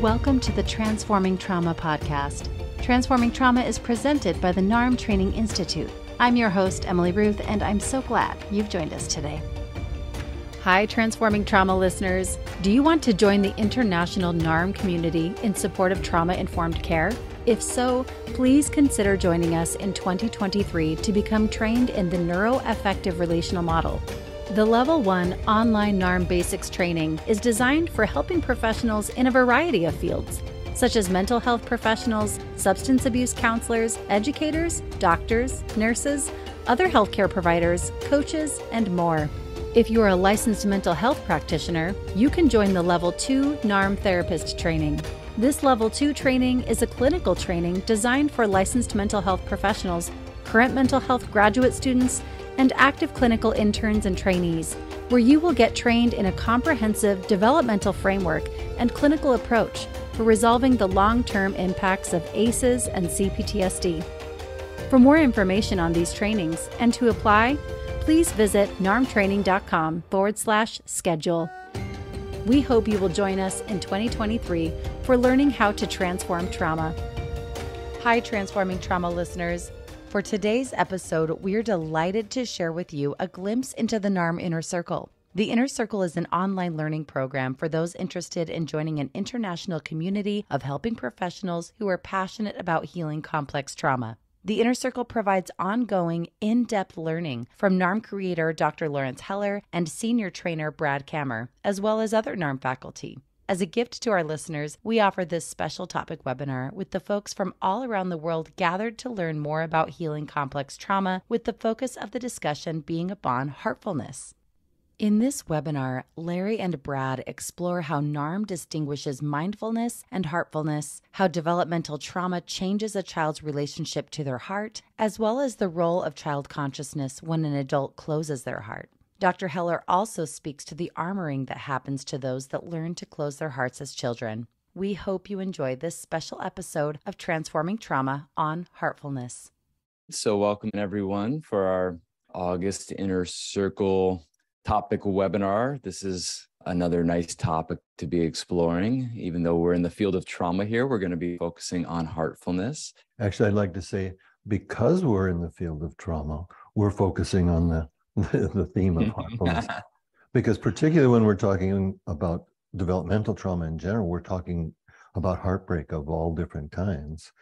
Welcome to the Transforming Trauma podcast. Transforming Trauma is presented by the NARM Training Institute. I'm your host, Emily Ruth, and I'm so glad you've joined us today. Hi, Transforming Trauma listeners. Do you want to join the international NARM community in support of trauma-informed care? If so, please consider joining us in 2023 to become trained in the neuroaffective relational model. The Level 1 online NARM Basics training is designed for helping professionals in a variety of fields, such as mental health professionals, substance abuse counselors, educators, doctors, nurses, other healthcare providers, coaches, and more. If you are a licensed mental health practitioner, you can join the Level 2 NARM Therapist training. This Level 2 training is a clinical training designed for licensed mental health professionals, current mental health graduate students, and active clinical interns and trainees, where you will get trained in a comprehensive developmental framework and clinical approach for resolving the long-term impacts of ACEs and CPTSD. For more information on these trainings and to apply, please visit narmtraining.com/schedule. We hope you will join us in 2023 for learning how to transform trauma. Hi, Transforming Trauma listeners. For today's episode, we're delighted to share with you a glimpse into the NARM Inner Circle. The Inner Circle is an online learning program for those interested in joining an international community of helping professionals who are passionate about healing complex trauma. The Inner Circle provides ongoing, in-depth learning from NARM creator Dr. Laurence and senior trainer Brad Kammer, as well as other NARM faculty. As a gift to our listeners, we offer this special topic webinar with the folks from all around the world gathered to learn more about healing complex trauma, with the focus of the discussion being upon heartfulness. In this webinar, Larry and Brad explore how NARM distinguishes mindfulness and heartfulness, how developmental trauma changes a child's relationship to their heart, as well as the role of child consciousness when an adult closes their heart. Dr. Heller also speaks to the armoring that happens to those that learn to close their hearts as children. We hope you enjoy this special episode of Transforming Trauma on Heartfulness. So welcome everyone for our August Inner Circle topic webinar. This is another nice topic to be exploring. Even though we're in the field of trauma here, we're going to be focusing on heartfulness. Actually, I'd like to say, because we're in the field of trauma, we're focusing on the theme of heartfulness. Because particularly when we're talking about developmental trauma in general, we're talking about heartbreak of all different kinds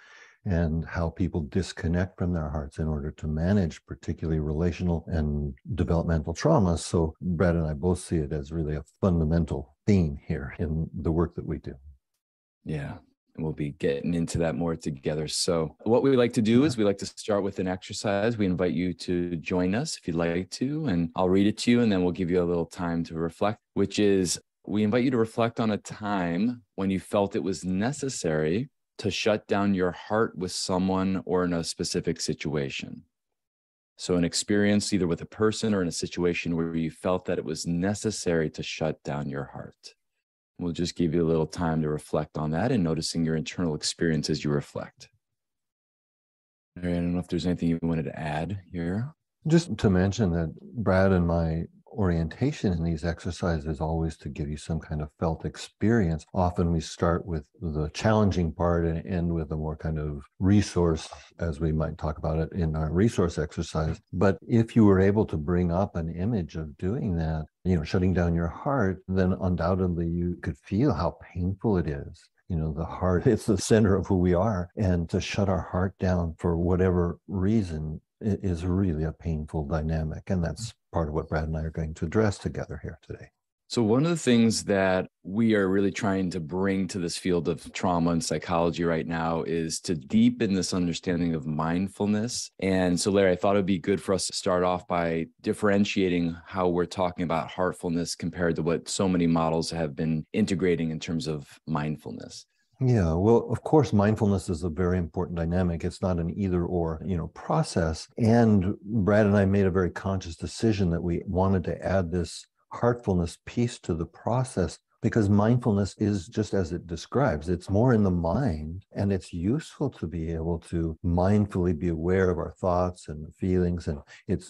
and how people disconnect from their hearts in order to manage particularly relational and developmental trauma. So Brad and I both see it as really a fundamental theme here in the work that we do. Yeah. And we'll be getting into that more together. So what we like to do is we like to start with an exercise. We invite you to join us if you'd like to, and I'll read it to you, and then we'll give you a little time to reflect, which is we invite you to reflect on a time when you felt it was necessary to shut down your heart with someone or in a specific situation. So an experience either with a person or in a situation where you felt that it was necessary to shut down your heart. We'll just give you a little time to reflect on that and noticing your internal experience as you reflect. All right, I don't know if there's anything you wanted to add here. Just to mention that Brad and my orientation in these exercises is always to give you some kind of felt experience. Often we start with the challenging part and end with a more kind of resource, as we might talk about it in our resource exercise. But if you were able to bring up an image of doing that, shutting down your heart, then undoubtedly you could feel how painful it is. The heart, it's the center of who we are. And to shut our heart down for whatever reason, it is really a painful dynamic. And that's part of what Brad and I are going to address together here today. So one of the things that we are really trying to bring to this field of trauma and psychology right now is to deepen this understanding of mindfulness. And so, Larry, I thought it'd be good for us to start off by differentiating how we're talking about heartfulness compared to what so many models have been integrating in terms of mindfulness. Yeah, well, of course, mindfulness is a very important dynamic. It's not an either or, process. And Brad and I made a very conscious decision that we wanted to add this heartfulness piece to the process because mindfulness is just as it describes, it's more in the mind, and it's useful to be able to mindfully be aware of our thoughts and feelings. And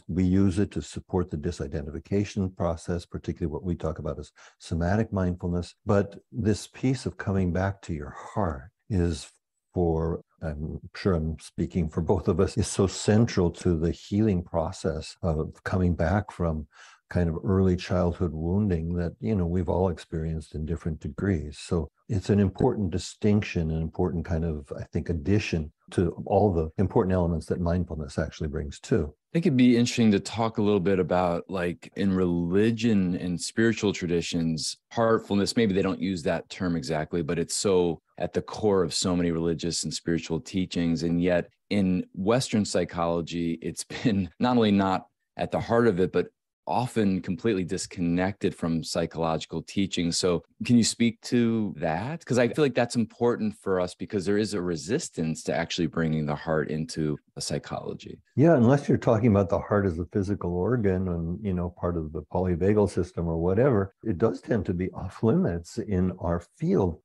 we use it to support the disidentification process, particularly what we talk about as somatic mindfulness. But this piece of coming back to your heart is, I'm sure I'm speaking for both of us, is so central to the healing process of coming back from kind of early childhood wounding that, we've all experienced in different degrees. So it's an important distinction, an important kind of, I think, addition to all the important elements that mindfulness actually brings too. I think it'd be interesting to talk a little bit about, like, in religion and spiritual traditions, heartfulness. Maybe they don't use that term exactly, but it's so at the core of so many religious and spiritual teachings. And yet in Western psychology, it's been not only not at the heart of it, but often completely disconnected from psychological teaching. So can you speak to that? Because I feel like that's important for us, because there is a resistance to actually bringing the heart into a psychology. Yeah, unless you're talking about the heart as a physical organ and, part of the polyvagal system or whatever, it does tend to be off limits in our field.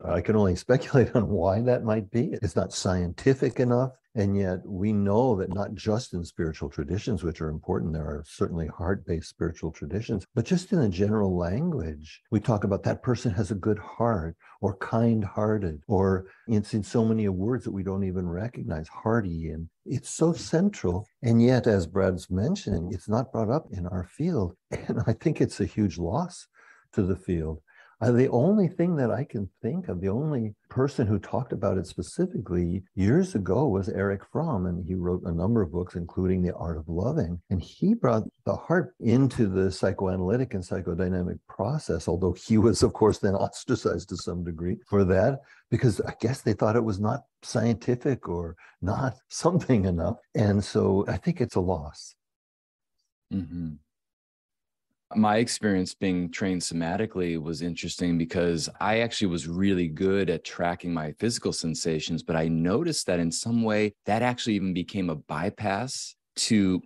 I can only speculate on why that might be. It's not scientific enough. And yet we know that not just in spiritual traditions, which are important, there are certainly heart-based spiritual traditions, but just in a general language, we talk about that person has a good heart, or kind-hearted, or it's in so many words that we don't even recognize, hearty, and it's so central. And yet, as Brad's mentioning, it's not brought up in our field. And I think it's a huge loss to the field. The only thing that I can think of, the only person who talked about it specifically years ago was Erich Fromm, and he wrote a number of books, including The Art of Loving. And he brought the heart into the psychoanalytic and psychodynamic process, although he was, of course, then ostracized to some degree for that, because I guess they thought it was not scientific or not something enough. And so I think it's a loss. Mm-hmm. My experience being trained somatically was interesting, because I actually was really good at tracking my physical sensations, but I noticed that in some way that actually even became a bypass to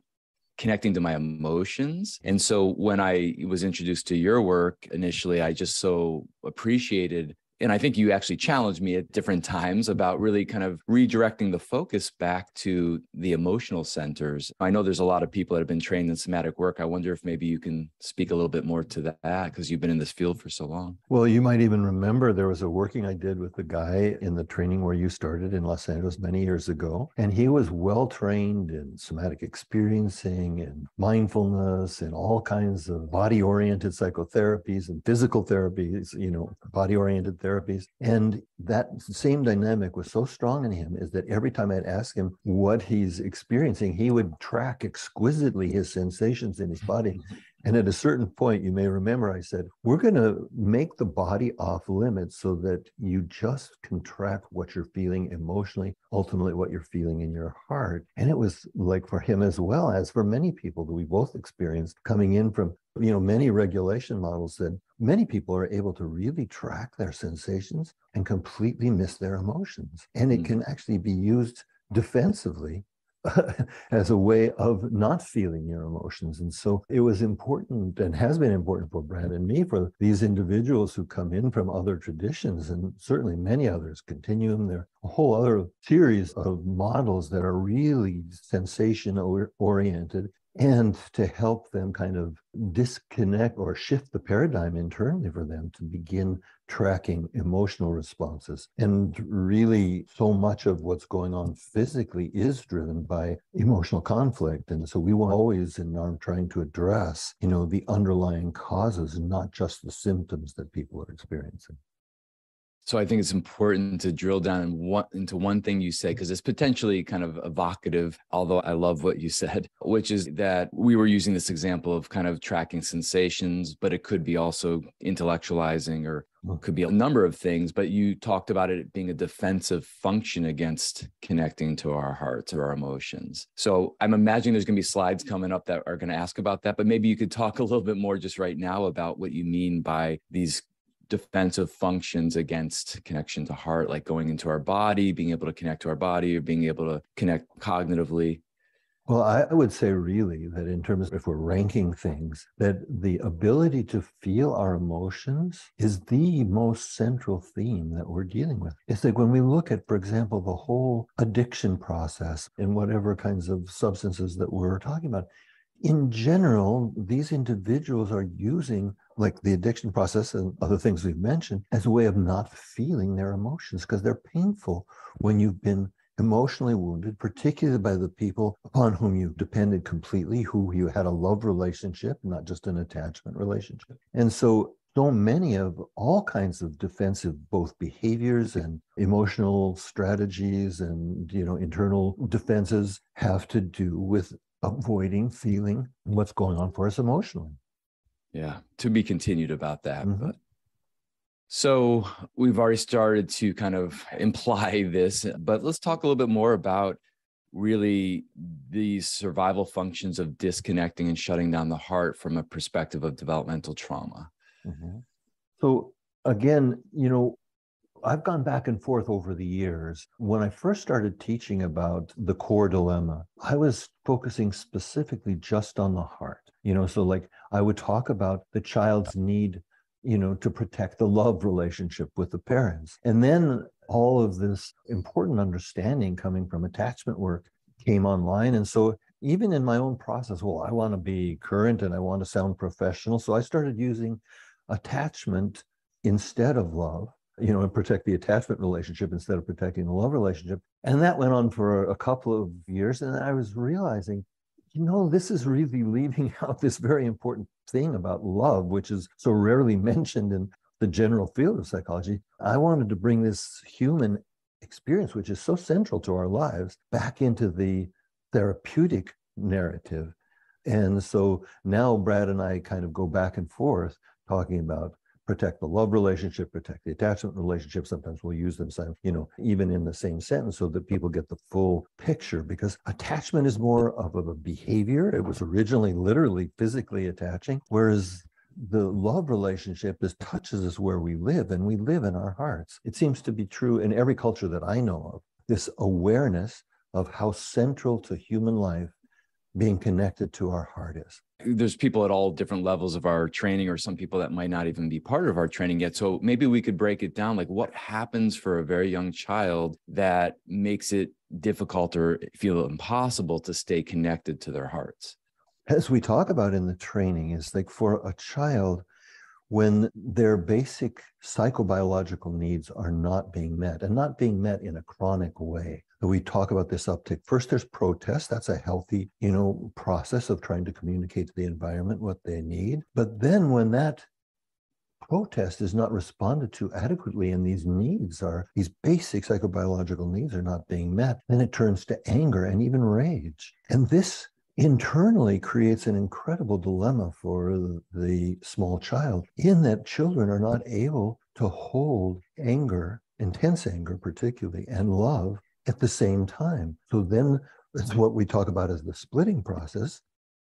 connecting to my emotions. And so when I was introduced to your work initially, I just so appreciated. And I think you actually challenged me at different times about really kind of redirecting the focus back to the emotional centers. I know there's a lot of people that have been trained in somatic work. I wonder if maybe you can speak a little bit more to that, because you've been in this field for so long. Well, you might even remember there was a working I did with the guy in the training where you started in Los Angeles many years ago. And he was well trained in somatic experiencing and mindfulness and all kinds of body-oriented psychotherapies and physical therapies, body-oriented therapies. And that same dynamic was so strong in him, is that every time I'd ask him what he's experiencing, he would track exquisitely his sensations in his body. And at a certain point, you may remember, I said, we're going to make the body off limits so that you just can track what you're feeling emotionally, ultimately what you're feeling in your heart. And it was like for him, as well as for many people that we both experienced coming in from, many regulation models, that many people are able to really track their sensations and completely miss their emotions. And it can actually be used defensively as a way of not feeling your emotions. And so it was important, and has been important for Brad and me, for these individuals who come in from other traditions, and certainly many others, Continuum, there are a whole other series of models that are really sensation oriented, and to help them kind of disconnect or shift the paradigm internally for them to begin tracking emotional responses. And really, so much of what's going on physically is driven by emotional conflict. And so we will always in NARM trying to address, the underlying causes, not just the symptoms that people are experiencing. So I think it's important to drill down into one thing you say, because it's potentially kind of evocative, although I love what you said, which is that we were using this example of kind of tracking sensations, but it could be also intellectualizing, or could be a number of things. But you talked about it being a defensive function against connecting to our hearts or our emotions. So I'm imagining there's going to be slides coming up that are going to ask about that, but maybe you could talk a little bit more just right now about what you mean by these defensive functions against connection to heart, like going into our body, being able to connect to our body, or being able to connect cognitively. Well, I would say really that in terms of if we're ranking things, that the ability to feel our emotions is the most central theme that we're dealing with. It's like when we look at, for example, the whole addiction process in whatever kinds of substances that we're talking about, in general, these individuals are using like the addiction process and other things we've mentioned as a way of not feeling their emotions because they're painful when you've been emotionally wounded, particularly by the people upon whom you depended completely, who you had a love relationship, not just an attachment relationship. And so many of all kinds of defensive both behaviors and emotional strategies and internal defenses have to do with avoiding feeling what's going on for us emotionally. Yeah, to be continued about that. Mm-hmm. But so we've already started to kind of imply this, but let's talk a little bit more about really these survival functions of disconnecting and shutting down the heart from a perspective of developmental trauma. Mm-hmm. So again, I've gone back and forth over the years. When I first started teaching about the core dilemma, I was focusing specifically just on the heart. So like I would talk about the child's need, to protect the love relationship with the parents. And then all of this important understanding coming from attachment work came online. And so even in my own process, well, I want to be current and I want to sound professional. So I started using attachment instead of love, and protect the attachment relationship instead of protecting the love relationship. And that went on for a couple of years. And I was realizing, this is really leaving out this very important thing about love, which is so rarely mentioned in the general field of psychology. I wanted to bring this human experience, which is so central to our lives, back into the therapeutic narrative. And so now Brad and I kind of go back and forth talking about protect the love relationship, protect the attachment relationship. Sometimes we'll use them, even in the same sentence so that people get the full picture, because attachment is more of a behavior. It was originally literally physically attaching, whereas the love relationship touches us where we live, and we live in our hearts. It seems to be true in every culture that I know of, this awareness of how central to human life being connected to our heart is. There's people at all different levels of our training, or some people that might not even be part of our training yet. So maybe we could break it down, like what happens for a very young child that makes it difficult or feel impossible to stay connected to their hearts? As we talk about in the training, is like for a child, when their basic psychobiological needs are not being met, and not being met in a chronic way. We talk about this uptick. First, there's protest. That's a healthy, process of trying to communicate to the environment what they need. But then when that protest is not responded to adequately, and these basic psychobiological needs are not being met, then it turns to anger and even rage. And this internally creates an incredible dilemma for the small child, in that children are not able to hold anger, intense anger particularly, and love at the same time. So then that's what we talk about as the splitting process.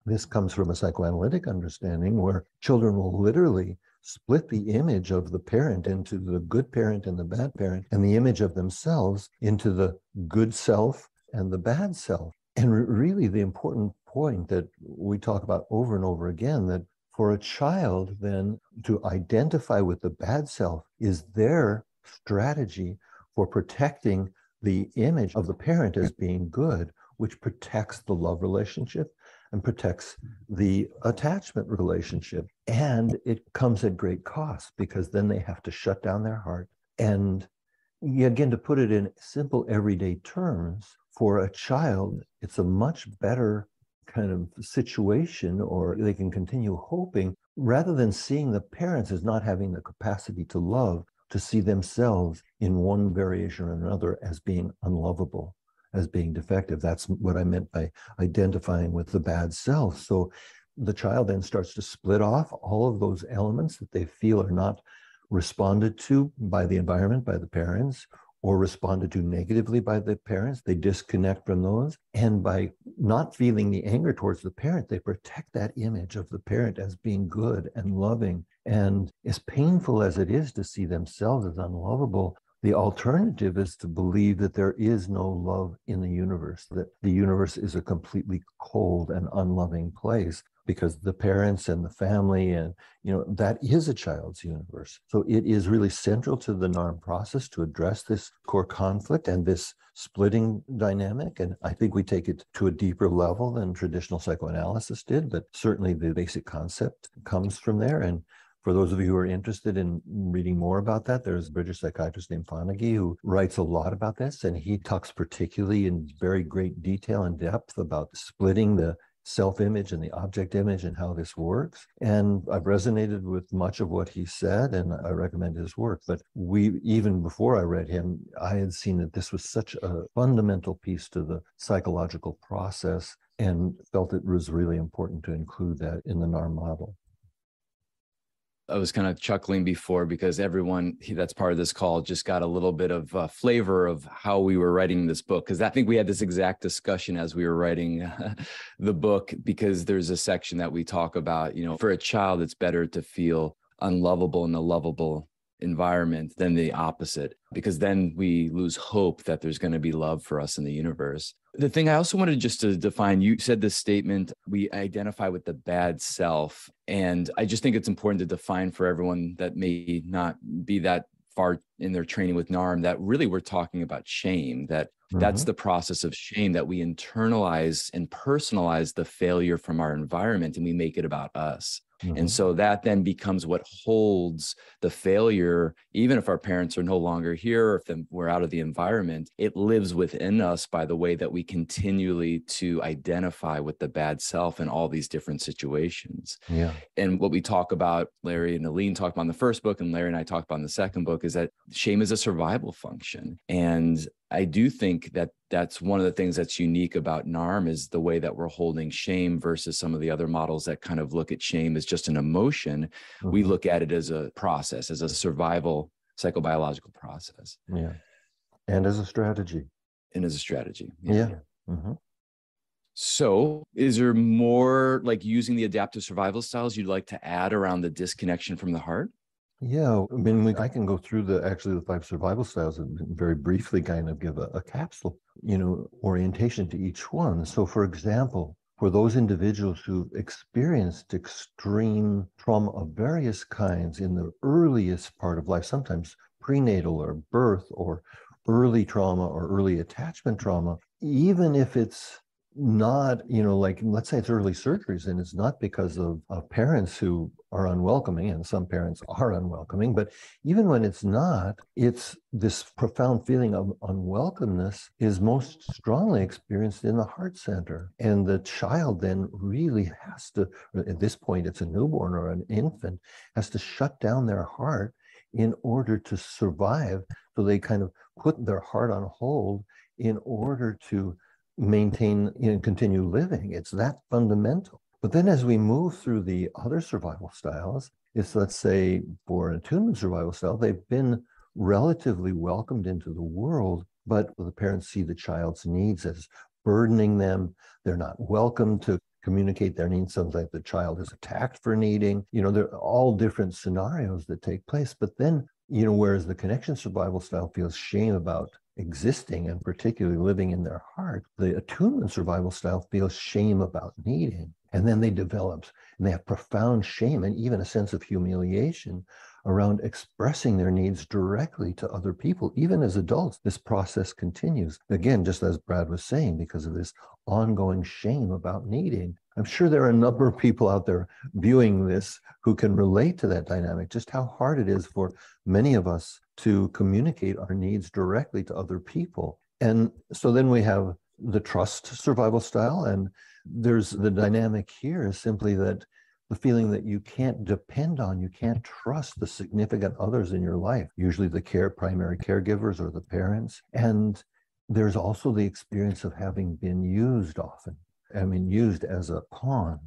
This comes from a psychoanalytic understanding where children will literally split the image of the parent into the good parent and the bad parent, and the image of themselves into the good self and the bad self. And really the important point that we talk about over and over again, that for a child then to identify with the bad self is their strategy for protecting the image of the parent as being good, which protects the love relationship and protects the attachment relationship. And it comes at great cost, because then they have to shut down their heart. And again, to put it in simple everyday terms, for a child, it's a much better kind of situation, or they can continue hoping, rather than seeing the parents as not having the capacity to love, to see themselves in one variation or another as being unlovable, as being defective. That's what I meant by identifying with the bad self. So the child then starts to split off all of those elements that they feel are not responded to by the environment, by the parents, or responded to negatively by the parents. They disconnect from those. And by not feeling the anger towards the parent, they protect that image of the parent as being good and loving. And as painful as it is to see themselves as unlovable, The alternative is to believe that there is no love in the universe, that the universe is a completely cold and unloving place, because the parents and the family and, that is a child's universe. So it is really central to the NARM process to address this core conflict and this splitting dynamic. And I think we take it to a deeper level than traditional psychoanalysis did, but certainly the basic concept comes from there. And for those of you who are interested in reading more about that, there's a British psychiatrist named Fonagy who writes a lot about this, and he talks particularly in very great detail and depth about splitting the self-image and the object image and how this works. And I've resonated with much of what he said, and I recommend his work. But even before I read him, I had seen that this was such a fundamental piece to the psychological process and felt it was really important to include that in the NARM model. I was kind of chuckling before because everyone that's part of this call just got a little bit of flavor of how we were writing this book. Because I think we had this exact discussion as we were writing the book, because there's a section that we talk about, for a child, it's better to feel unlovable in a lovable environment than the opposite, because then we lose hope that there's going to be love for us in the universe. The thing I also wanted just to define, you said this statement, we identify with the bad self. And I just think it's important to define for everyone that may not be that far in their training with NARM, that really we're talking about shame, that that's the process of shame, that we internalize and personalize the failure from our environment and we make it about us. And so that then becomes what holds the failure, even if our parents are no longer here, or if we're out of the environment, it lives within us by the way that we continually to identify with the bad self in all these different situations. Yeah. And what we talk about, Larry and Aline talk about in the first book, and Larry and I talk about in the second book, is that shame is a survival function. And I do think that that's one of the things that's unique about NARM, is the way that we're holding shame versus some of the other models that kind of look at shame as just an emotion. We look at it as a process, as a survival psychobiological process. Yeah. And as a strategy. And as a strategy. Yeah. So is there more like using the adaptive survival styles you'd like to add around the disconnection from the heart? Yeah, I mean, I can go through the 5 survival styles and very briefly kind of give a capsule, orientation to each one. So for example, for those individuals who've experienced extreme trauma of various kinds in the earliest part of life, sometimes prenatal or birth or early trauma or early attachment trauma, even if it's not, like let's say it's early surgeries and it's not because of parents who are unwelcoming, and some parents are unwelcoming, but even when it's not, it's this profound feeling of unwelcomeness is most strongly experienced in the heart center. And the child then really has to, at this point, it's a newborn or an infant, has to shut down their heart in order to survive. So they kind of put their heart on hold in order to maintain and continue living. It's that fundamental. But then as we move through the other survival styles, it's, let's say, for an attunement survival style, they've been relatively welcomed into the world, but the parents see the child's needs as burdening them. They're not welcome to communicate their needs. Sometimes the child is attacked for needing. There are all different scenarios that take place. But then, whereas the connection survival style feels shame about existing and particularly living in their heart, the attunement survival style feels shame about needing. And then they develop, and they have profound shame and even a sense of humiliation around expressing their needs directly to other people. Even as adults, this process continues. Again, just as Brad was saying, because of this ongoing shame about needing. I'm sure there are a number of people out there viewing this who can relate to that dynamic, just how hard it is for many of us to communicate our needs directly to other people. And so then we have the trust survival style. And there's the dynamic here is simply that the feeling that you can't depend on, you can't trust the significant others in your life, usually the primary caregivers or the parents. And there's also the experience of having been used often. I mean, used as a pawn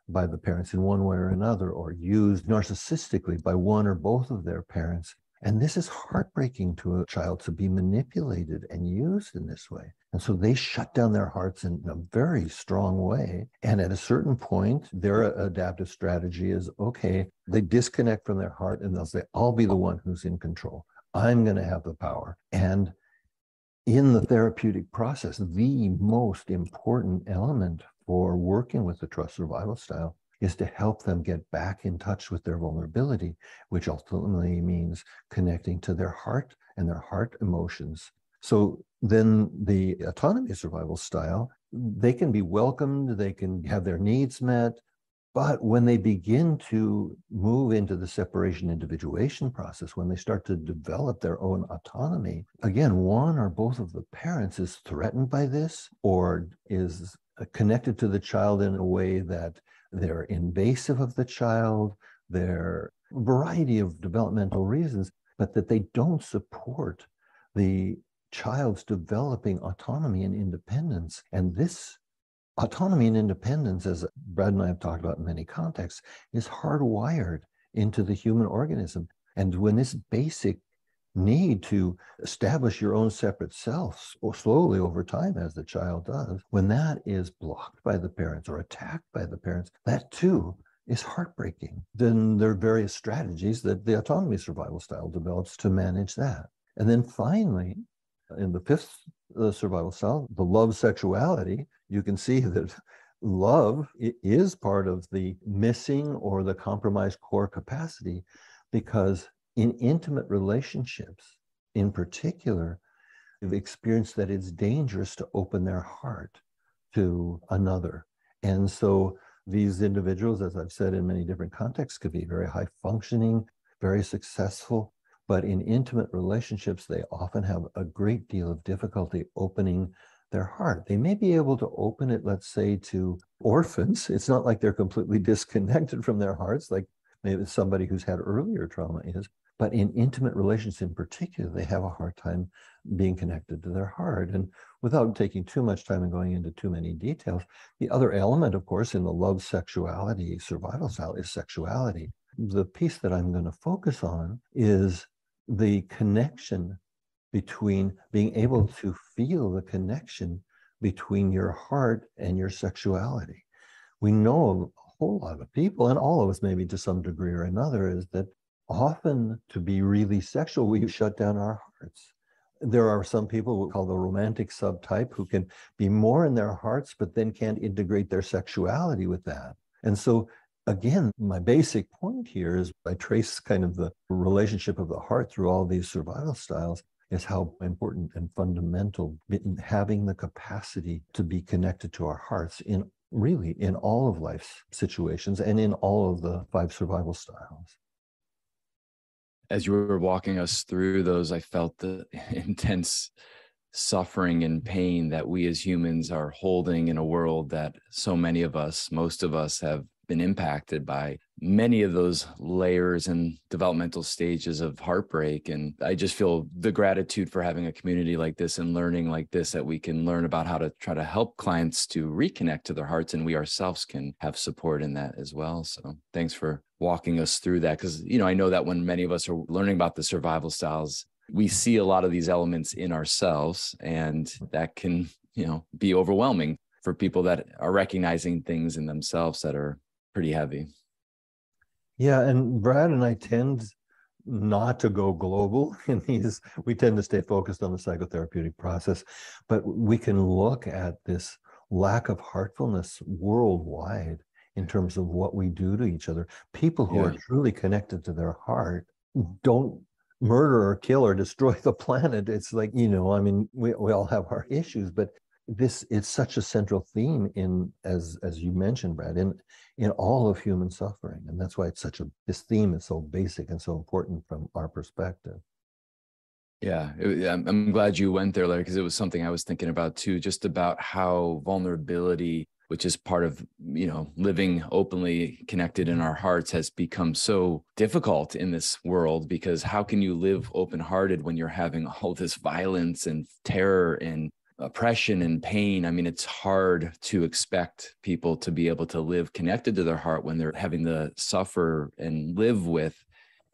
by the parents in one way or another, or used narcissistically by one or both of their parents. And this is heartbreaking to a child, to be manipulated and used in this way. And so they shut down their hearts in a very strong way. And at a certain point, their adaptive strategy is, okay, they disconnect from their heart and they'll say, I'll be the one who's in control. I'm going to have the power. And in the therapeutic process, the most important element for working with the trust survival style is to help them get back in touch with their vulnerability, which ultimately means connecting to their heart and their heart emotions. So then the autonomy survival style, they can be welcomed, they can have their needs met, but when they begin to move into the separation individuation process, when they start to develop their own autonomy, again, one or both of the parents is threatened by this or is connected to the child in a way that they're invasive of the child, there are a variety of developmental reasons, but that they don't support the child's developing autonomy and independence. And this autonomy and independence, as Brad and I have talked about in many contexts, is hardwired into the human organism. And when this basic need to establish your own separate self slowly over time, as the child does, when that is blocked by the parents or attacked by the parents, that too is heartbreaking. Then there are various strategies that the autonomy survival style develops to manage that. And then finally, in the fifth survival style, the love sexuality, you can see that love is part of the missing or the compromised core capacity, because in intimate relationships, in particular, they've experienced that it's dangerous to open their heart to another. And so these individuals, as I've said in many different contexts, could be very high functioning, very successful, but in intimate relationships, they often have a great deal of difficulty opening their heart. They may be able to open it, let's say, to orphans. It's not like they're completely disconnected from their hearts, like maybe somebody who's had earlier trauma is, but in intimate relations in particular, they have a hard time being connected to their heart. And without taking too much time and going into too many details, the other element, of course, in the love sexuality survival style is sexuality. The piece that I'm going to focus on is the connection between being able to feel the connection between your heart and your sexuality. We know of a whole lot of people, and all of us maybe to some degree or another, is that often to be really sexual, we shut down our hearts. There are some people we call the romantic subtype who can be more in their hearts, but then can't integrate their sexuality with that. And so again, my basic point here is I trace kind of the relationship of the heart through all these survival styles, is how important and fundamental having the capacity to be connected to our hearts in really in all of life's situations and in all of the 5 survival styles. As you were walking us through those, I felt the intense suffering and pain that we as humans are holding in a world that so many of us, most of us, have been impacted by many of those layers and developmental stages of heartbreak. And I just feel the gratitude for having a community like this and learning like this, that we can learn about how to try to help clients to reconnect to their hearts, and we ourselves can have support in that as well. So thanks for walking us through that. Because, I know that when many of us are learning about the survival styles, we see a lot of these elements in ourselves, and that can, be overwhelming for people that are recognizing things in themselves that are pretty heavy. Yeah, and Brad and I tend not to go global in these. We tend to stay focused on the psychotherapeutic process, but we can look at this lack of heartfulness worldwide in terms of what we do to each other. People who are truly connected to their heart don't murder or kill or destroy the planet. It's like, we all have our issues, but it's such a central theme in, as you mentioned, Brad, in all of human suffering. And that's why this theme is so basic and so important from our perspective. Yeah, I'm glad you went there, Larry, because it was something I was thinking about too, just about how vulnerability, which is part of, living openly connected in our hearts, has become so difficult in this world. Because how can you live open-hearted when you're having all this violence and terror and oppression and pain? I mean, it's hard to expect people to be able to live connected to their heart when they're having to suffer and live with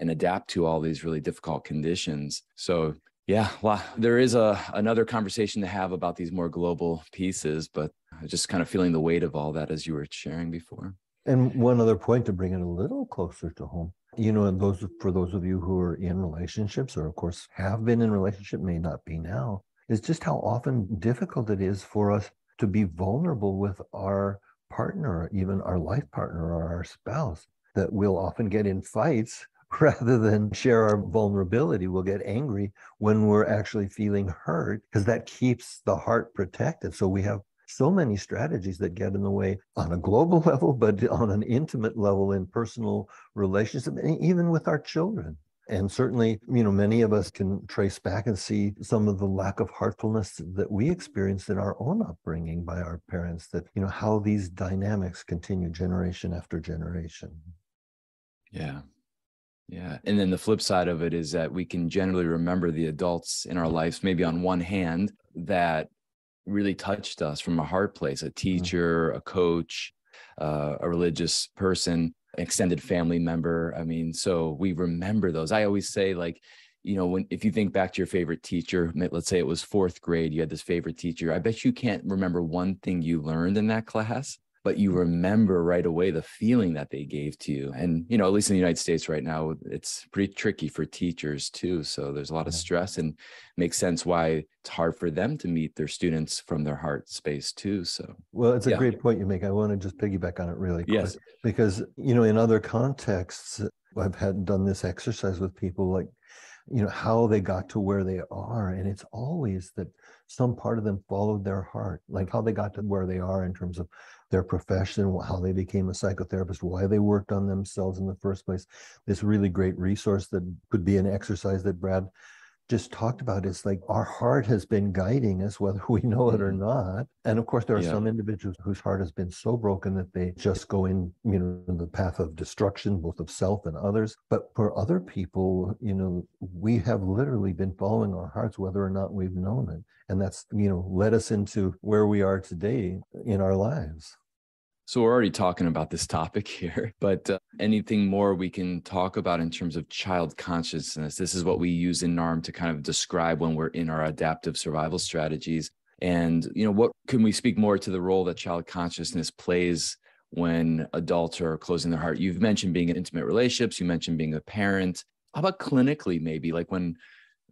and adapt to all these really difficult conditions. So yeah, well, there is another conversation to have about these more global pieces, but just kind of feeling the weight of all that as you were sharing before. And one other point to bring it a little closer to home, and for those of you who are in relationships, or of course have been in relationship, may not be now, is just how often difficult it is for us to be vulnerable with our partner, or even our life partner or our spouse, that we'll often get in fights rather than share our vulnerability. We'll get angry when we're actually feeling hurt, because that keeps the heart protected. So we have so many strategies that get in the way on a global level, but on an intimate level in personal relationships, and even with our children. And certainly, many of us can trace back and see some of the lack of heartfulness that we experienced in our own upbringing by our parents, that, how these dynamics continue generation after generation. Yeah. Yeah. And then the flip side of it is that we can generally remember the adults in our lives, maybe on one hand, that really touched us from a heart place, a teacher, a coach, a religious person, extended family member. I mean, so we remember those. I always say, like, if you think back to your favorite teacher, let's say it was fourth grade, you had this favorite teacher. I bet you can't remember one thing you learned in that class, but you remember right away the feeling that they gave to you. And, at least in the United States right now, it's pretty tricky for teachers too. So there's a lot of stress, and makes sense why it's hard for them to meet their students from their heart space too. So, well, it's a great point you make. I want to just piggyback on it really quick. Yes. Because, in other contexts, I've done this exercise with people, like, how they got to where they are. And it's always that some part of them followed their heart, like how they got to where they are in terms of their profession, how they became a psychotherapist, why they worked on themselves in the first place. This really great resource that could be an exercise that Brad just talked about. It's like our heart has been guiding us, whether we know it or not. And of course, there are some individuals whose heart has been so broken that they just go in, the path of destruction, both of self and others. But for other people, we have literally been following our hearts, whether or not we've known it. And that's, led us into where we are today in our lives. So we're already talking about this topic here, but anything more we can talk about in terms of child consciousness? This is what we use in NARM to kind of describe when we're in our adaptive survival strategies. And, what can we speak more to the role that child consciousness plays when adults are closing their heart? You've mentioned being in intimate relationships. You mentioned being a parent. How about clinically, maybe, like when,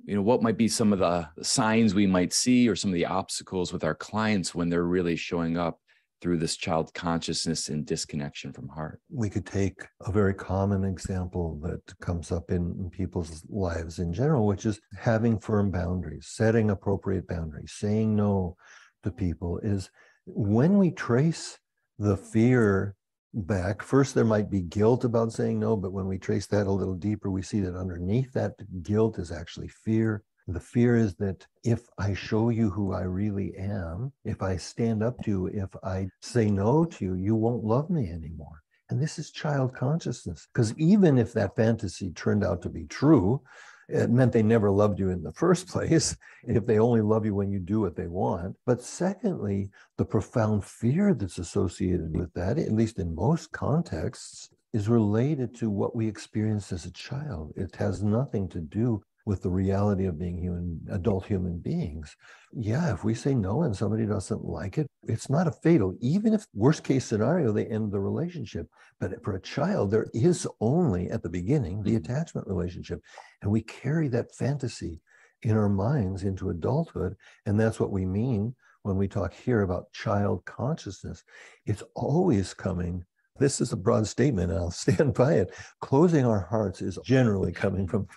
what might be some of the signs we might see, or some of the obstacles with our clients when they're really showing up through this child consciousness and disconnection from heart? We could take a very common example that comes up in people's lives in general, which is having firm boundaries, setting appropriate boundaries, saying no to people. Is when we trace the fear back, first there might be guilt about saying no, but when we trace that a little deeper, we see that underneath that guilt is actually fear. The fear is that if I show you who I really am, if I stand up to you, if I say no to you, you won't love me anymore. And this is child consciousness, because even if that fantasy turned out to be true, it meant they never loved you in the first place, if they only love you when you do what they want. But secondly, the profound fear that's associated with that, at least in most contexts, is related to what we experienced as a child. It has nothing to do with the reality of being adult human beings. Yeah, if we say no and somebody doesn't like it, it's not a fatal, even if worst case scenario, they end the relationship. But for a child, there is only at the beginning, the attachment relationship. And we carry that fantasy in our minds into adulthood. And that's what we mean when we talk here about child consciousness. It's always coming. This is a broad statement, and I'll stand by it. Closing our hearts is generally coming from,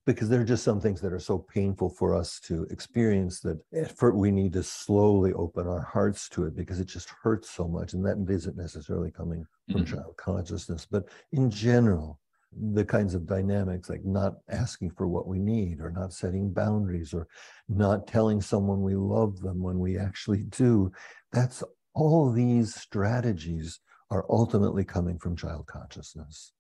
because there are just some things that are so painful for us to experience that we need to slowly open our hearts to it, because it just hurts so much. And that isn't necessarily coming from child consciousness. But in general, the kinds of dynamics like not asking for what we need, or not setting boundaries, or not telling someone we love them when we actually do, that's all these strategies are ultimately coming from child consciousness.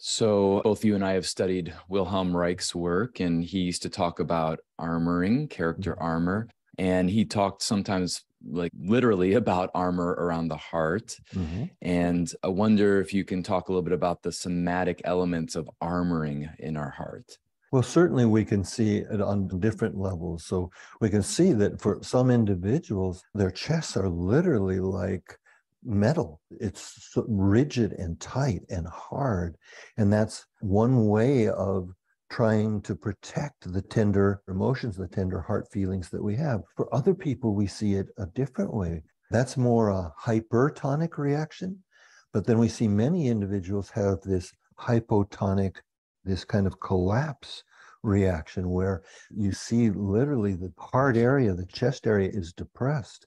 So both you and I have studied Wilhelm Reich's work, and he used to talk about armoring, character armor. And he talked sometimes like literally about armor around the heart. And I wonder if you can talk a little bit about the somatic elements of armoring in our heart. Well, certainly we can see it on different levels. So we can see that for some individuals, their chests are literally like metal. It's so rigid and tight and hard. And that's one way of trying to protect the tender emotions, the tender heart feelings that we have. For other people, we see it a different way. That's more a hypertonic reaction. But then we see many individuals have this hypotonic, this kind of collapse reaction where you see literally the heart area, the chest area is depressed.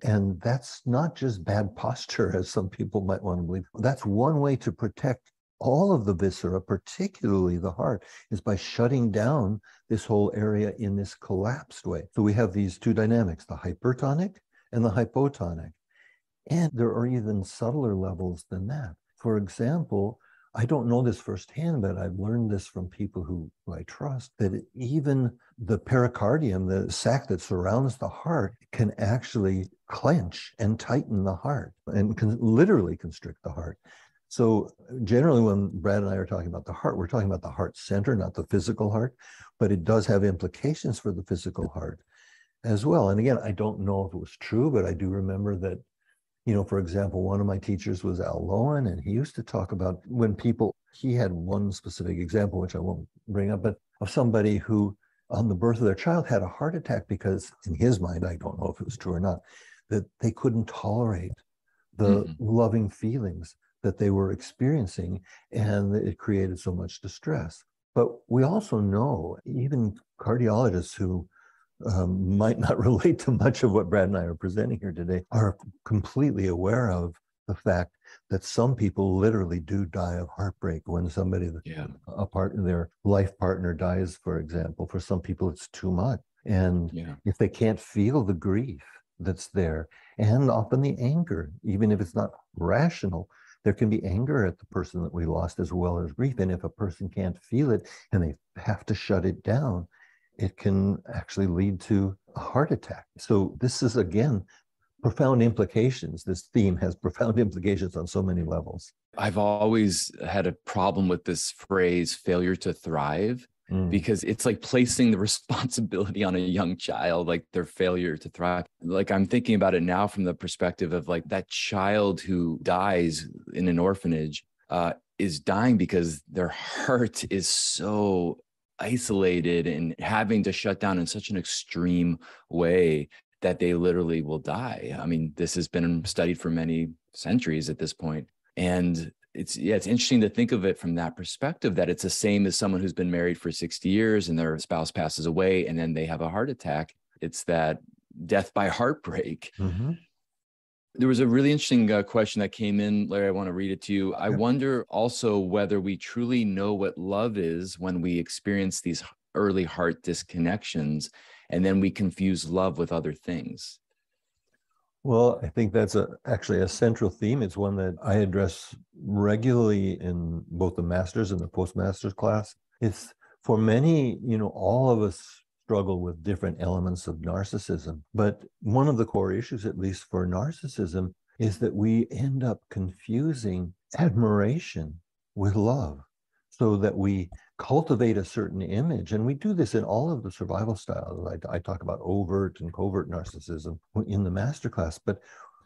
And that's not just bad posture, as some people might want to believe. That's one way to protect all of the viscera, particularly the heart, is by shutting down this whole area in this collapsed way. So we have these two dynamics, the hypertonic and the hypotonic. And there are even subtler levels than that. For example, I don't know this firsthand, but I've learned this from people who I trust, that even the pericardium, the sac that surrounds the heart, can actually clench and tighten the heart and can literally constrict the heart. So generally when Brad and I are talking about the heart, we're talking about the heart center, not the physical heart, but it does have implications for the physical heart as well. And again, I don't know if it was true, but I do remember that, you know, for example, one of my teachers was Al Lowen, and he used to talk about when people, he had one specific example, which I won't bring up, but of somebody who on the birth of their child had a heart attack because in his mind, I don't know if it was true or not, that they couldn't tolerate the loving feelings that they were experiencing, and it created so much distress. But we also know, even cardiologists who might not relate to much of what Brad and I are presenting here today, are completely aware of the fact that some people literally do die of heartbreak when somebody, their life partner dies, for example. For some people, it's too much. And if they can't feel the grief that's there, and often the anger, even if it's not rational, there can be anger at the person that we lost as well as grief. And if a person can't feel it and they have to shut it down, it can actually lead to a heart attack. So this is, again, profound implications. This theme has profound implications on so many levels. I've always had a problem with this phrase, failure to thrive, because it's like placing the responsibility on a young child, like their failure to thrive. Like I'm thinking about it now from the perspective of like that child who dies in an orphanage is dying because their heart is so isolated and having to shut down in such an extreme way that they literally will die. I mean, this has been studied for many centuries at this point. And it's interesting to think of it from that perspective, that it's the same as someone who's been married for 60 years and their spouse passes away and then they have a heart attack. It's that death by heartbreak. There was a really interesting question that came in, Larry. I want to read it to you. I wonder also whether we truly know what love is when we experience these early heart disconnections and then we confuse love with other things. Well, I think that's actually a central theme. It's one that I address regularly in both the master's and the postmaster's class. It's for many, you know, all of us struggle with different elements of narcissism. But one of the core issues, at least for narcissism, is that we end up confusing admiration with love, so that we cultivate a certain image. And we do this in all of the survival styles. I talk about overt and covert narcissism in the masterclass. But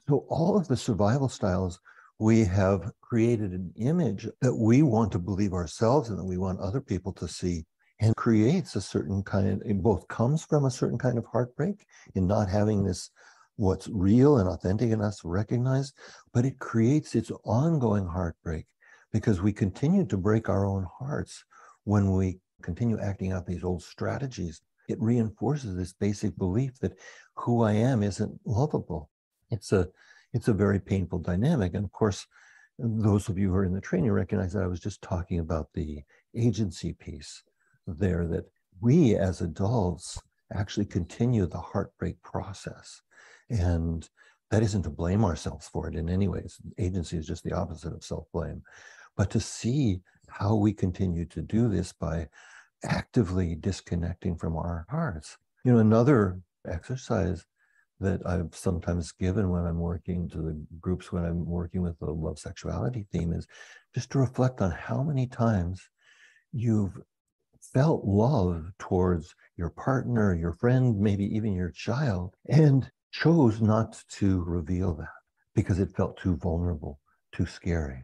so all of the survival styles, we have created an image that we want to believe ourselves and that we want other people to see, and creates a certain kind, it both comes from a certain kind of heartbreak in not having this, what's real and authentic in us recognized, but it creates its ongoing heartbreak because we continue to break our own hearts when we continue acting out these old strategies. It reinforces this basic belief that who I am isn't lovable. It's a very painful dynamic. And of course, those of you who are in the training recognize that I was just talking about the agency piece there, that we as adults actually continue the heartbreak process. And that isn't to blame ourselves for it in any ways. Agency is just the opposite of self-blame. But to see how we continue to do this by actively disconnecting from our hearts. You know, another exercise that I've sometimes given when I'm working to the groups, when I'm working with the love sexuality theme, is just to reflect on how many times you've felt love towards your partner, your friend, maybe even your child, and chose not to reveal that because it felt too vulnerable, too scary,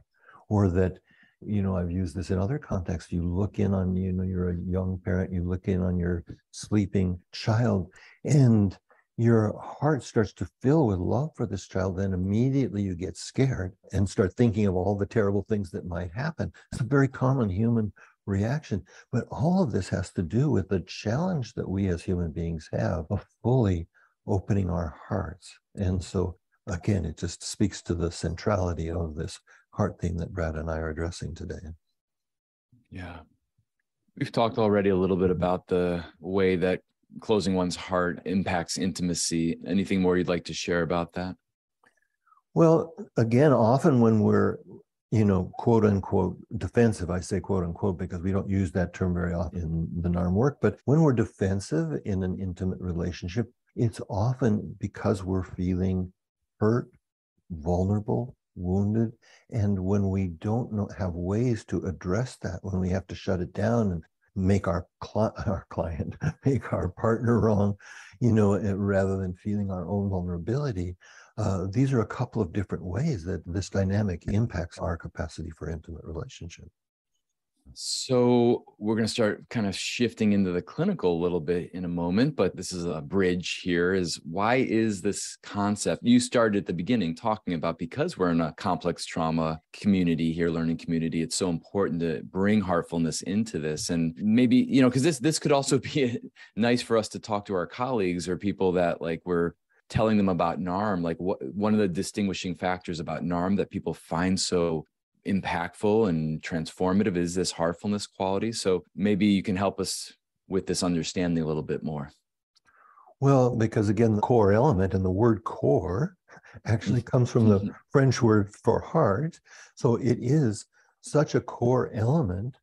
or that, I've used this in other contexts. You look in on, you're a young parent, you look in on your sleeping child, and your heart starts to fill with love for this child. Then immediately you get scared and start thinking of all the terrible things that might happen. It's a very common human reaction. But all of this has to do with the challenge that we as human beings have of fully opening our hearts. And so, again, it just speaks to the centrality of this heart theme that Brad and I are addressing today. Yeah. We've talked already a little bit about the way that closing one's heart impacts intimacy. Anything more you'd like to share about that? Well, again, often when we're, quote unquote defensive, I say quote unquote because we don't use that term very often in the NARM work, but when we're defensive in an intimate relationship, it's often because we're feeling hurt, vulnerable, wounded. And when we don't have ways to address that, when we have to shut it down and make our client, make our partner wrong, rather than feeling our own vulnerability, these are a couple of different ways that this dynamic impacts our capacity for intimate relationship. So we're going to start kind of shifting into the clinical a little bit in a moment, but this is a bridge here. Is why is this concept you started at the beginning talking about, because we're in a complex trauma community here, learning community, it's so important to bring heartfulness into this. And maybe, because this could also be nice for us to talk to our colleagues or people that like we're telling them about NARM, like one of the distinguishing factors about NARM that people find so impactful and transformative is this heartfulness quality. So maybe you can help us with this understanding a little bit more. Well, because again, the core element, and the word core actually comes from the French word for heart. So it is such a core element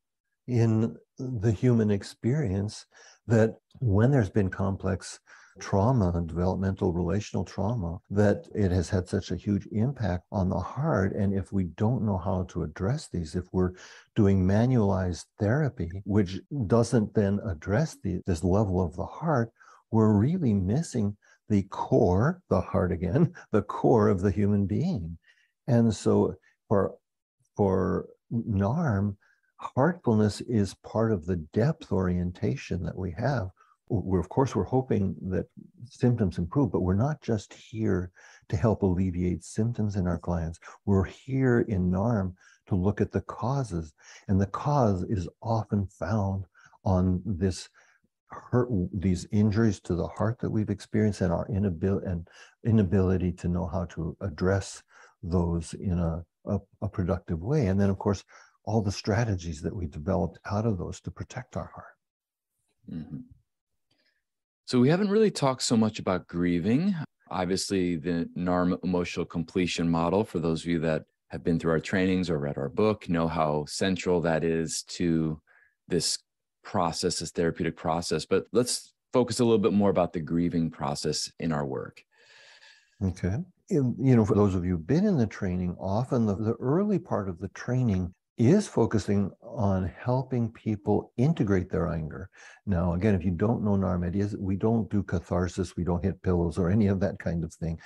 in the human experience that when there's been complex trauma and developmental relational trauma, that it has had such a huge impact on the heart. And if we don't know how to address these, if we're doing manualized therapy, which doesn't then address this level of the heart, we're really missing the core, the heart again, the core of the human being. And so for NARM, heartfulness is part of the depth orientation that we have. Of course, we're hoping that symptoms improve, but we're not just here to help alleviate symptoms in our clients. We're here in NARM to look at the causes, and the cause is often found on this hurt, these injuries to the heart that we've experienced, and our inability to know how to address those in a productive way. And then, of course, all the strategies that we developed out of those to protect our heart. Mm-hmm. So we haven't really talked so much about grieving. Obviously, the NARM emotional completion model, for those of you that have been through our trainings or read our book, know how central that is to this process, this therapeutic process. But let's focus a little bit more about the grieving process in our work. Okay. For those of you who've been in the training, often the early part of the training is focusing on helping people integrate their anger. Now, again, if you don't know NARM ideas, we don't do catharsis, we don't hit pillows or any of that kind of thing.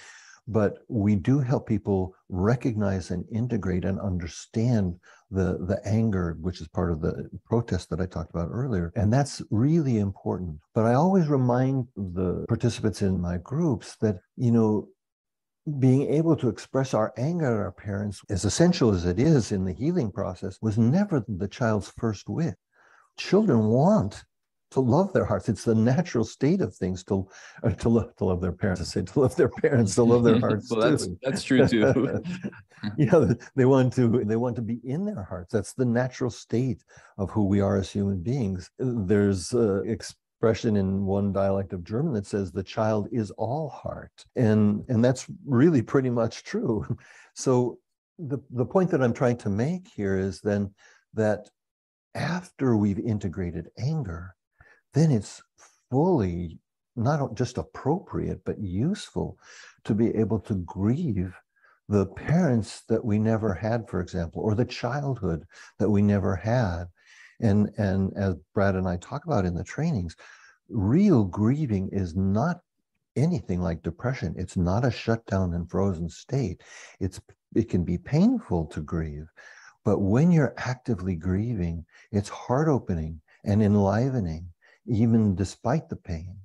But we do help people recognize and integrate and understand the anger, which is part of the protest that I talked about earlier. And that's really important. But I always remind the participants in my groups that, being able to express our anger at our parents, as essential as it is in the healing process, was never the child's first wish. Children want to love their hearts. It's the natural state of things to love their parents. I say to love their parents, to love their hearts. Well, that's true too. Yeah, they want to be in their hearts. That's the natural state of who we are as human beings. There's expression in one dialect of German that says the child is all heart, and that's really pretty much true. So the point that I'm trying to make here is then that after we've integrated anger, then it's fully not just appropriate but useful to be able to grieve the parents that we never had, for example, or the childhood that we never had. And as Brad and I talk about in the trainings, real grieving is not anything like depression. It's not a shutdown and frozen state. It can be painful to grieve, but when you're actively grieving, it's heart opening and enlivening, even despite the pain.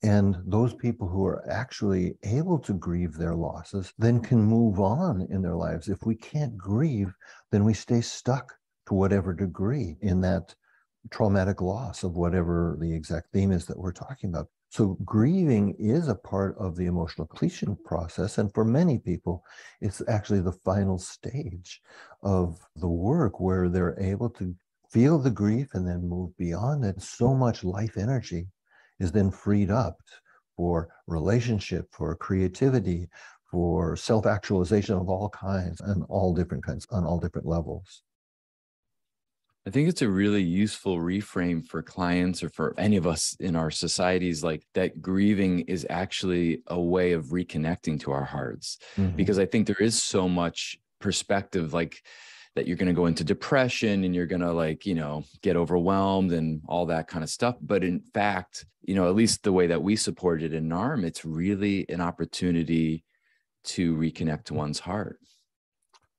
And those people who are actually able to grieve their losses then can move on in their lives. If we can't grieve, then we stay stuck to whatever degree in that traumatic loss of whatever the exact theme is that we're talking about. So grieving is a part of the emotional completion process. And for many people, it's actually the final stage of the work where they're able to feel the grief and then move beyond it. So much life energy is then freed up for relationship, for creativity, for self-actualization of all kinds and all different kinds on all different levels. I think it's a really useful reframe for clients or for any of us in our societies, like that grieving is actually a way of reconnecting to our hearts. Because I think there is so much perspective, like that you're going to go into depression and you're going to, like, you know, get overwhelmed and all that kind of stuff. But in fact, you know, at least the way that we support it in NARM, it's really an opportunity to reconnect to one's heart.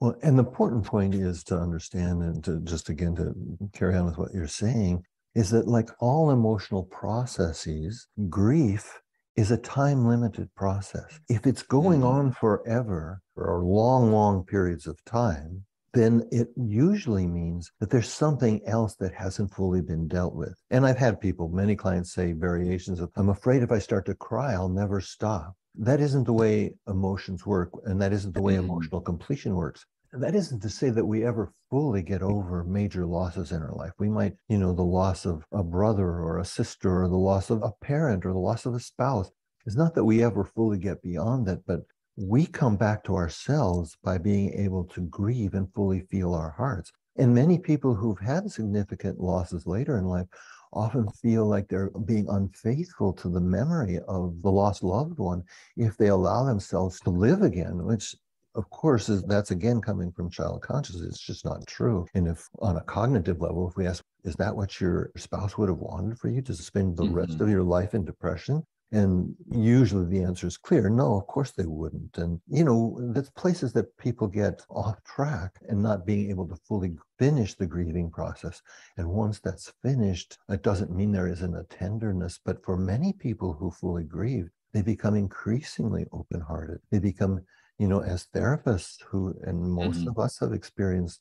Well, and the important point is to understand, and to just again to carry on with what you're saying, is that like all emotional processes, grief is a time-limited process. If it's going on forever or long, long periods of time, then it usually means that there's something else that hasn't fully been dealt with. And I've had people, many clients say variations of, I'm afraid if I start to cry, I'll never stop. That isn't the way emotions work, and that isn't the way emotional completion works. That isn't to say that we ever fully get over major losses in our life. We might, you know, the loss of a brother or a sister, or the loss of a parent, or the loss of a spouse. It's not that we ever fully get beyond that, but we come back to ourselves by being able to grieve and fully feel our hearts. And many people who've had significant losses later in life often feel like they're being unfaithful to the memory of the lost loved one if they allow themselves to live again, which of course that's again coming from child consciousness. It's just not true. And if on a cognitive level, if we ask, is that what your spouse would have wanted for you, to spend the rest of your life in depression? And usually the answer is clear. No, of course they wouldn't. And, you know, that's places that people get off track and not being able to fully finish the grieving process. And once that's finished, it doesn't mean there isn't a tenderness, but for many people who fully grieve, they become increasingly open-hearted. They become, you know, as therapists who, and most of us have experienced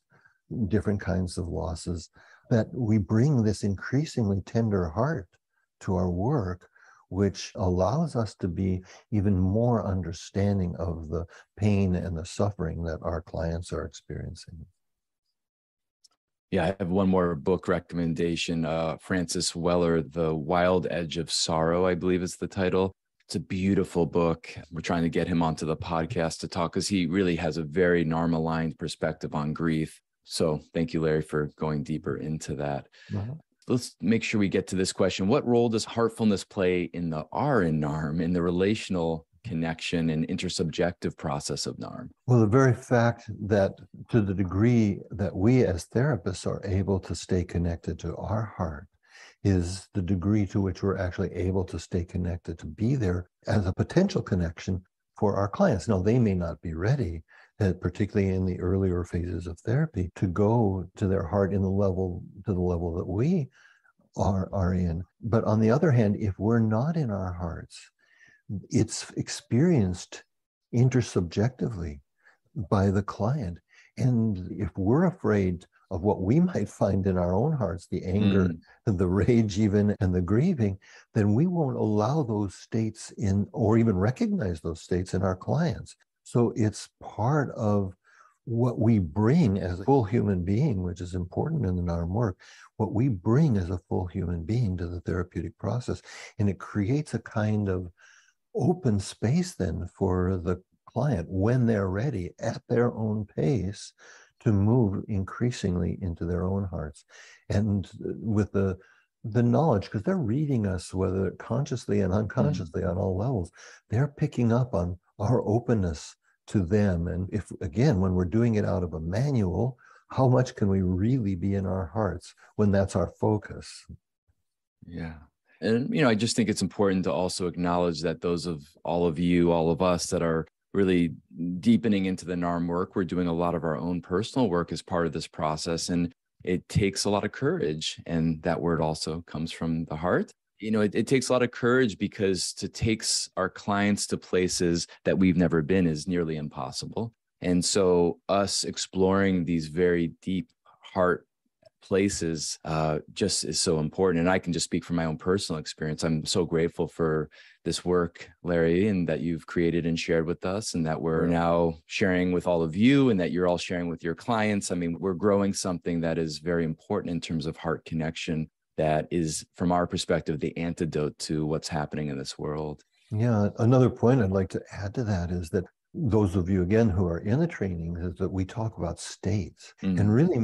different kinds of losses, that we bring this increasingly tender heart to our work, which allows us to be even more understanding of the pain and the suffering that our clients are experiencing. Yeah, I have one more book recommendation. Francis Weller, The Wild Edge of Sorrow, I believe is the title. It's a beautiful book. We're trying to get him onto the podcast to talk, because he really has a very NARM-aligned perspective on grief. So thank you, Larry, for going deeper into that. Let's make sure we get to this question. What role does heartfulness play in the R in NARM, in the relational connection and intersubjective process of NARM? Well, the very fact that to the degree that we as therapists are able to stay connected to our heart is the degree to which we're actually able to stay connected, to be there as a potential connection for our clients. Now, they may not be ready, particularly in the earlier phases of therapy, to go to their heart to the level that we are in. But on the other hand, if we're not in our hearts, it's experienced intersubjectively by the client. And if we're afraid of what we might find in our own hearts, the anger, the rage even, and the grieving, then we won't allow those states in, or even recognize those states in our clients. So it's part of what we bring as a full human being, which is important in the NARM work, what we bring as a full human being to the therapeutic process. And it creates a kind of open space then for the client, when they're ready, at their own pace, to move increasingly into their own hearts. And with the knowledge, because they're reading us, whether consciously and unconsciously on all levels, they're picking up on our openness to them. And if, again, when we're doing it out of a manual, how much can we really be in our hearts when that's our focus? Yeah. And, I just think it's important to also acknowledge that those of all of you, all of us that are really deepening into the NARM work, we're doing a lot of our own personal work as part of this process. And it takes a lot of courage. And that word also comes from the heart. It takes a lot of courage, because to take our clients to places that we've never been is nearly impossible. And so us exploring these very deep heart places just is so important. And I can just speak from my own personal experience. I'm so grateful for this work, Larry, and that you've created and shared with us, and that we're now sharing with all of you, and that you're all sharing with your clients. I mean, we're growing something that is very important in terms of heart connection, that is, from our perspective, the antidote to what's happening in this world. Yeah, another point I'd like to add to that is that those of you, again, who are in the training, is that we talk about states. And really,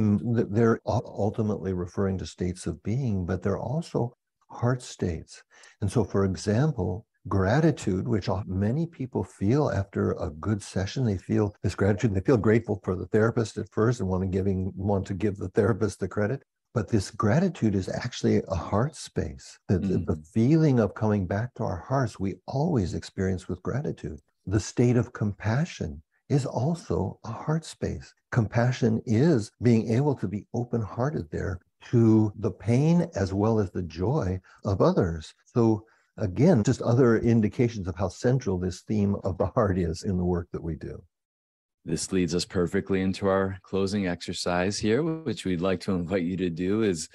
they're ultimately referring to states of being, but they're also heart states. And so, for example, gratitude, which many people feel after a good session, they feel this gratitude, they feel grateful for the therapist at first and want to give the therapist the credit. But this gratitude is actually a heart space. The feeling of coming back to our hearts, we always experience with gratitude. The state of compassion is also a heart space. Compassion is being able to be open-hearted there to the pain as well as the joy of others. So again, just other indications of how central this theme of the heart is in the work that we do. This leads us perfectly into our closing exercise here, which we'd like to invite you to do is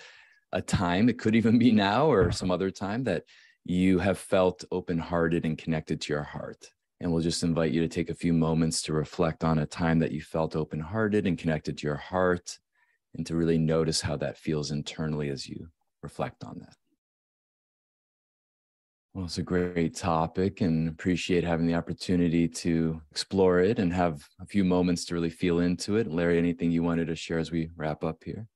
a time, it could even be now or some other time, that you have felt open-hearted and connected to your heart. And we'll just invite you to take a few moments to reflect on a time that you felt open-hearted and connected to your heart, and to really notice how that feels internally as you reflect on that. Well, it's a great topic, and appreciate having the opportunity to explore it and have a few moments to really feel into it. Larry, anything you wanted to share as we wrap up here?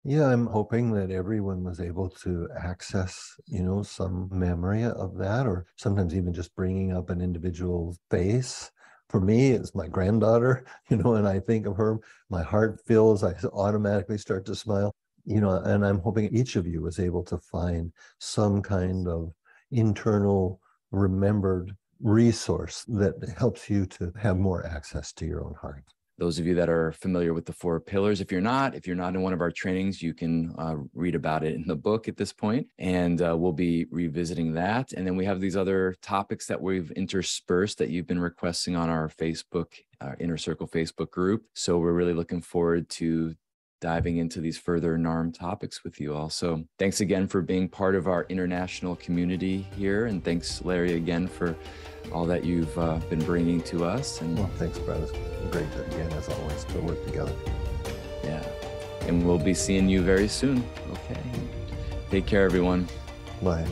Yeah, I'm hoping that everyone was able to access, some memory of that, or sometimes even just bringing up an individual face. For me, it's my granddaughter, and I think of her, my heart fills, I automatically start to smile, and I'm hoping each of you was able to find some kind of internal remembered resource that helps you to have more access to your own heart. Those of you that are familiar with the 4 pillars, if you're not in one of our trainings, you can read about it in the book at this point, and we'll be revisiting that. And then we have these other topics that we've interspersed that you've been requesting on our Facebook, Inner Circle Facebook group. So we're really looking forward to diving into these further NARM topics with you all. So thanks again for being part of our international community here. And thanks, Larry, again for all that you've been bringing to us. And well, thanks, Brad. It's great, again, as always, to work together. Yeah. And we'll be seeing you very soon. Okay. Take care, everyone. Bye.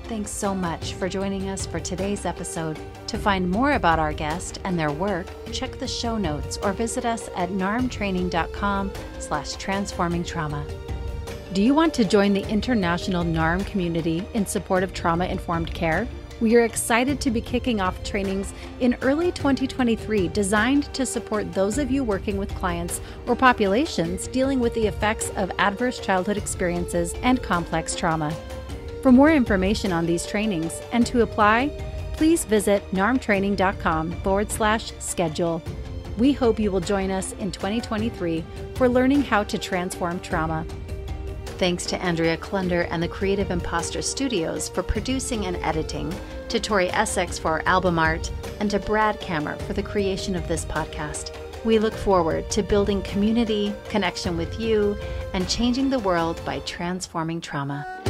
Thanks so much for joining us for today's episode. To find more about our guest and their work, check the show notes or visit us at narmtraining.com/transformingtrauma. Do you want to join the international NARM community in support of trauma-informed care? We are excited to be kicking off trainings in early 2023 designed to support those of you working with clients or populations dealing with the effects of adverse childhood experiences and complex trauma. For more information on these trainings and to apply, please visit narmtraining.com/schedule. We hope you will join us in 2023 for learning how to transform trauma. Thanks to Andrea Klunder and the Creative Imposter Studios for producing and editing, to Tori Essex for our album art, and to Brad Kammer for the creation of this podcast. We look forward to building community, connection with you, and changing the world by transforming trauma.